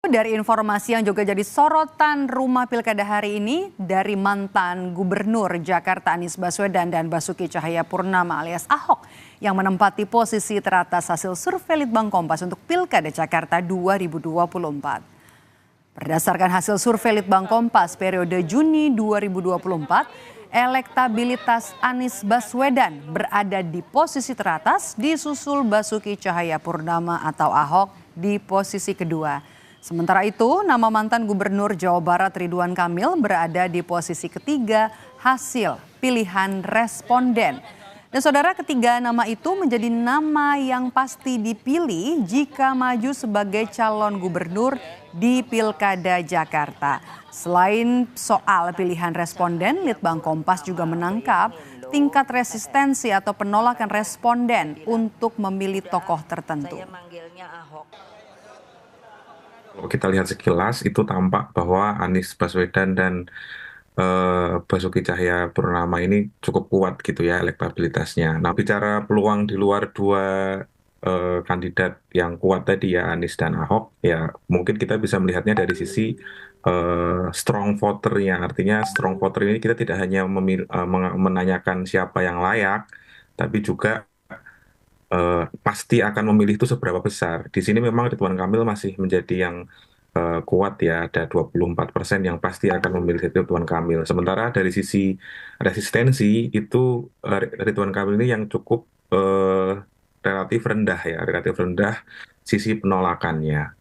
Dari informasi yang juga jadi sorotan rumah pilkada hari ini dari mantan Gubernur Jakarta Anies Baswedan dan Basuki Cahayapurnama alias Ahok yang menempati posisi teratas hasil survei Litbang Kompas untuk Pilkada Jakarta 2024. Berdasarkan hasil survei Litbang Kompas periode Juni 2024, elektabilitas Anies Baswedan berada di posisi teratas disusul Basuki Cahayapurnama atau Ahok di posisi kedua. Sementara itu, nama mantan Gubernur Jawa Barat Ridwan Kamil berada di posisi ketiga hasil pilihan responden. Dan saudara, ketiga nama itu menjadi nama yang pasti dipilih jika maju sebagai calon gubernur di Pilkada Jakarta. Selain soal pilihan responden, Litbang Kompas juga menangkap tingkat resistensi atau penolakan responden untuk memilih tokoh tertentu. Kalau kita lihat sekilas itu tampak bahwa Anies Baswedan dan Basuki Cahayapurnama ini cukup kuat gitu ya elektabilitasnya. Nah, bicara peluang di luar dua kandidat yang kuat tadi ya Anies dan Ahok, ya mungkin kita bisa melihatnya dari sisi strong voternya. Artinya strong voter ini kita tidak hanya menanyakan siapa yang layak, tapi juga pasti akan memilih itu seberapa besar. Di sini memang Ridwan Kamil masih menjadi yang kuat ya, ada 24% yang pasti akan memilih Ridwan Kamil. Sementara dari sisi resistensi itu Ridwan Kamil ini yang cukup relatif rendah ya, relatif rendah sisi penolakannya.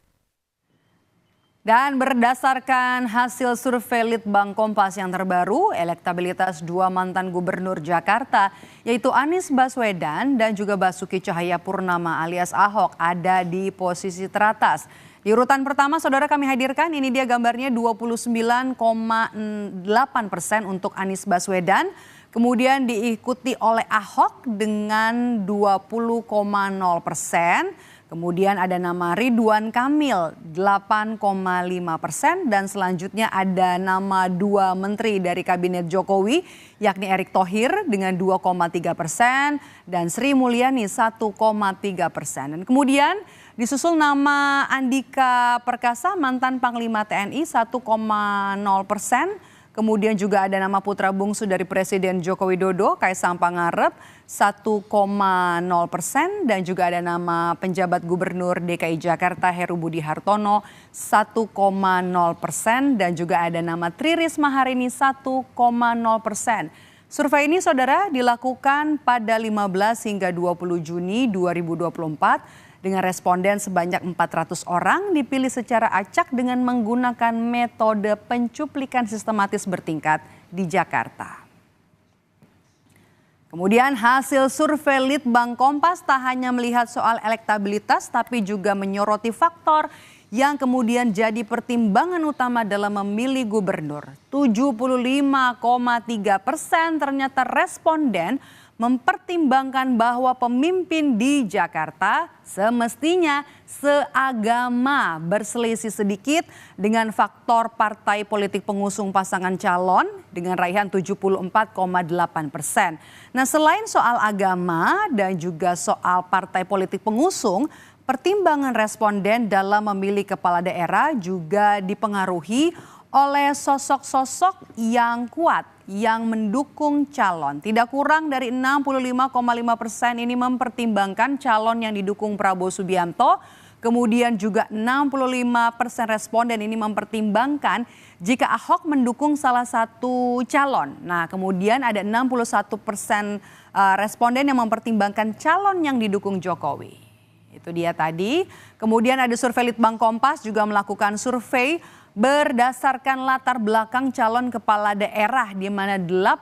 Dan berdasarkan hasil survei Litbang Kompas yang terbaru, elektabilitas dua mantan gubernur Jakarta, yaitu Anies Baswedan dan juga Basuki Cahayapurnama alias Ahok, ada di posisi teratas. Di urutan pertama, saudara, kami hadirkan, ini dia gambarnya 29,8% untuk Anies Baswedan. Kemudian diikuti oleh Ahok dengan 20,0%. Kemudian ada nama Ridwan Kamil 8,5% dan selanjutnya ada nama dua menteri dari Kabinet Jokowi yakni Erick Thohir dengan 2,3% dan Sri Mulyani 1,3%. Dan kemudian disusul nama Andika Perkasa mantan Panglima TNI 1,0%. Kemudian juga ada nama putra bungsu dari Presiden Joko Widodo, Kaisang Pangarep, 1,0%. Dan juga ada nama penjabat Gubernur DKI Jakarta Heru Budi Hartono, 1,0%. Dan juga ada nama Tri Risma hari ini 1,0%. Survei ini, saudara, dilakukan pada 15 hingga 20 Juni 2024. Dengan responden sebanyak 400 orang dipilih secara acak dengan menggunakan metode pencuplikan sistematis bertingkat di Jakarta. Kemudian hasil survei Litbang Kompas tak hanya melihat soal elektabilitas tapi juga menyoroti faktor yang kemudian jadi pertimbangan utama dalam memilih gubernur. 75,3% ternyata responden mempertimbangkan bahwa pemimpin di Jakarta semestinya seagama, berselisih sedikit dengan faktor partai politik pengusung pasangan calon dengan raihan 74,8%. Nah, selain soal agama dan juga soal partai politik pengusung, pertimbangan responden dalam memilih kepala daerah juga dipengaruhi oleh sosok-sosok yang kuat yang mendukung calon. Tidak kurang dari 65,5% ini mempertimbangkan calon yang didukung Prabowo Subianto. Kemudian juga 65% responden ini mempertimbangkan jika Ahok mendukung salah satu calon. Nah, kemudian ada 61% responden yang mempertimbangkan calon yang didukung Jokowi. Itu dia tadi. Kemudian ada survei Litbang Kompas juga melakukan survei berdasarkan latar belakang calon kepala daerah di mana 81%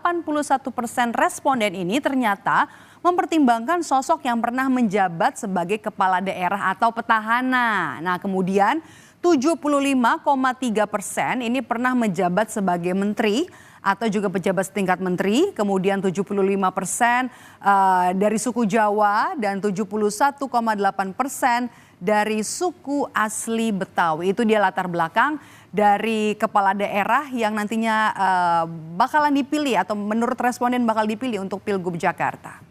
responden ini ternyata mempertimbangkan sosok yang pernah menjabat sebagai kepala daerah atau petahana. Nah, kemudian 75,3% ini pernah menjabat sebagai menteri atau juga pejabat setingkat menteri, kemudian 75% dari suku Jawa dan 71,8% dari suku asli Betawi. Itu dia latar belakang dari kepala daerah yang nantinya bakalan dipilih atau menurut responden bakal dipilih untuk Pilgub Jakarta.